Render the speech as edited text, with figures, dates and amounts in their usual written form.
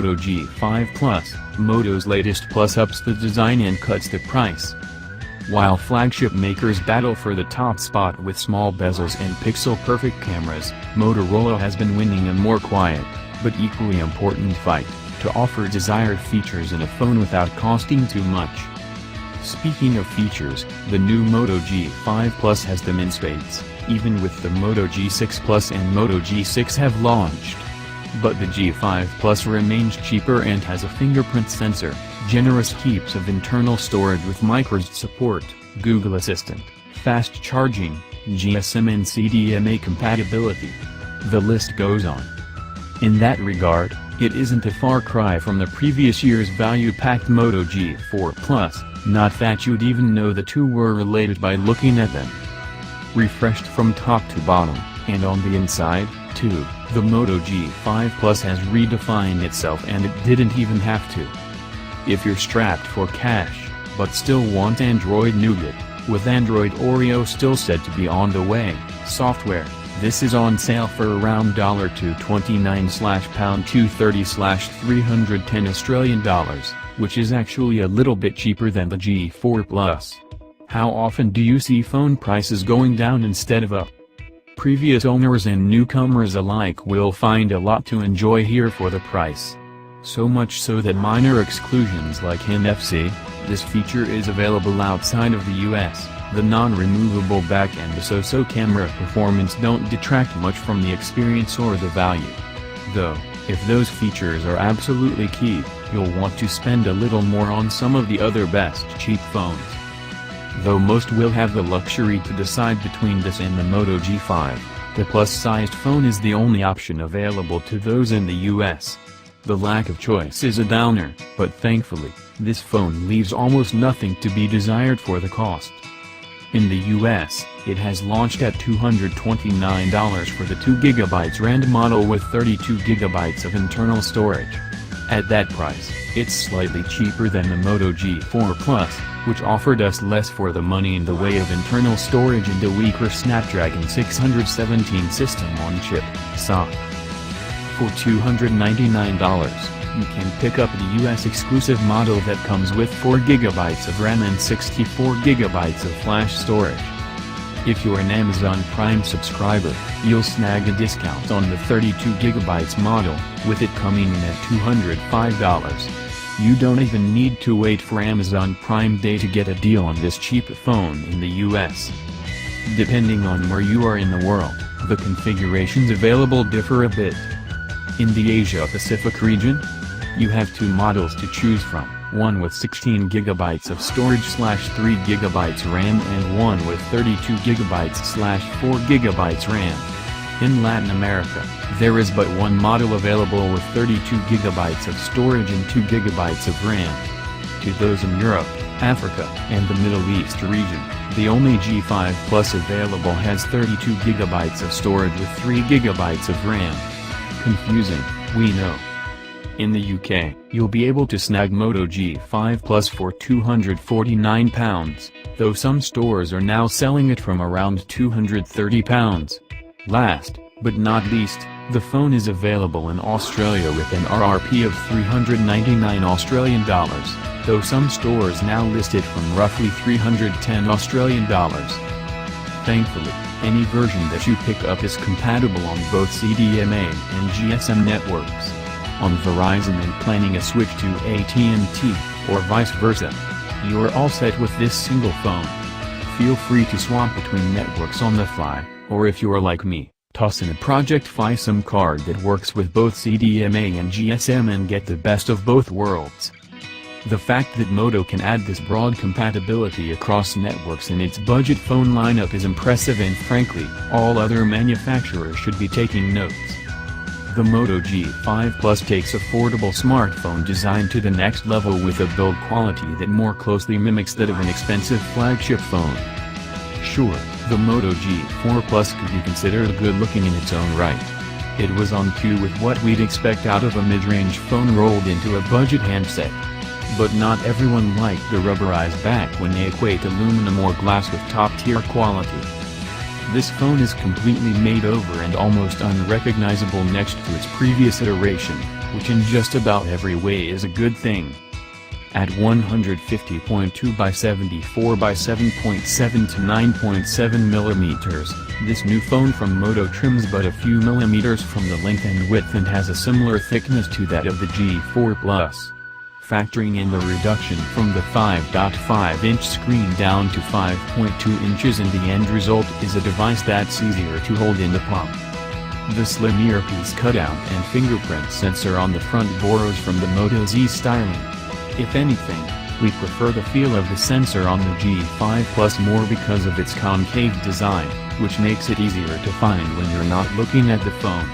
Moto G5 Plus, Moto's latest plus ups the design and cuts the price. While flagship makers battle for the top spot with small bezels and pixel-perfect cameras, Motorola has been winning a more quiet, but equally important fight, to offer desired features in a phone without costing too much. Speaking of features, the new Moto G5 Plus has them in spades, even with the Moto G6 Plus and Moto G6 have launched. But the G5 Plus remains cheaper and has a fingerprint sensor, generous heaps of internal storage with microSD support, Google Assistant, fast charging, GSM and CDMA compatibility. The list goes on. In that regard, it isn't a far cry from the previous year's value-packed Moto G4 Plus, not that you'd even know the two were related by looking at them. Refreshed from top to bottom, and on the inside, too, the Moto G5 Plus has redefined itself and it didn't even have to. If you're strapped for cash, but still want Android Nougat, with Android Oreo still said to be on the way, software, this is on sale for around $229/£230/310 Australian dollars, which is actually a little bit cheaper than the G4 Plus. How often do you see phone prices going down instead of up? Previous owners and newcomers alike will find a lot to enjoy here for the price. So much so that minor exclusions like NFC, this feature is available outside of the US, the non-removable back and the so-so camera performance don't detract much from the experience or the value. Though, if those features are absolutely key, you'll want to spend a little more on some of the other best cheap phones. Though most will have the luxury to decide between this and the Moto G5, the plus-sized phone is the only option available to those in the US. The lack of choice is a downer, but thankfully, this phone leaves almost nothing to be desired for the cost. In the US, it has launched at $229 for the 2GB RAM model with 32GB of internal storage. At that price, it's slightly cheaper than the Moto G4 Plus, which offered us less for the money in the way of internal storage and a weaker Snapdragon 617 system-on-chip, SoC. For $299, you can pick up the US-exclusive model that comes with 4GB of RAM and 64GB of flash storage. If you're an Amazon Prime subscriber, you'll snag a discount on the 32GB model, with it coming in at $205. You don't even need to wait for Amazon Prime Day to get a deal on this cheap phone in the US. Depending on where you are in the world, the configurations available differ a bit. In the Asia-Pacific region, you have two models to choose from, one with 16GB of storage/3GB RAM and one with 32GB/4GB RAM. In Latin America, there is but one model available with 32GB of storage and 2GB of RAM. To those in Europe, Africa, and the Middle East region, the only G5 Plus available has 32GB of storage with 3GB of RAM. Confusing, we know. In the UK, you'll be able to snag Moto G5 Plus for £249, though some stores are now selling it from around £230. Last, but not least, the phone is available in Australia with an RRP of $399 Australian dollars, though some stores now list it from roughly $310 Australian dollars. Thankfully, any version that you pick up is compatible on both CDMA and GSM networks. On Verizon and planning a switch to AT&T, or vice versa, you're all set with this single phone. Feel free to swap between networks on the fly, or if you're like me, toss in a Project Fi SIM card that works with both CDMA and GSM and get the best of both worlds. The fact that Moto can add this broad compatibility across networks in its budget phone lineup is impressive, and frankly, all other manufacturers should be taking notes. The Moto G5 Plus takes affordable smartphone design to the next level with a build quality that more closely mimics that of an expensive flagship phone. Sure, the Moto G4 Plus could be considered good-looking in its own right. It was on cue with what we'd expect out of a mid-range phone rolled into a budget handset. But not everyone liked the rubberized back when they equate aluminum or glass with top-tier quality. This phone is completely made over and almost unrecognizable next to its previous iteration, which in just about every way is a good thing. At 150.2 by 74 by 7.7 to 9.7 millimeters, this new phone from Moto trims but a few millimeters from the length and width and has a similar thickness to that of the G4 Plus. Factoring in the reduction from the 5.5-inch screen down to 5.2 inches, and the end result is a device that's easier to hold in the palm. The slim earpiece cutout and fingerprint sensor on the front borrows from the Moto Z styling. If anything, we prefer the feel of the sensor on the G5 Plus more because of its concave design, which makes it easier to find when you're not looking at the phone.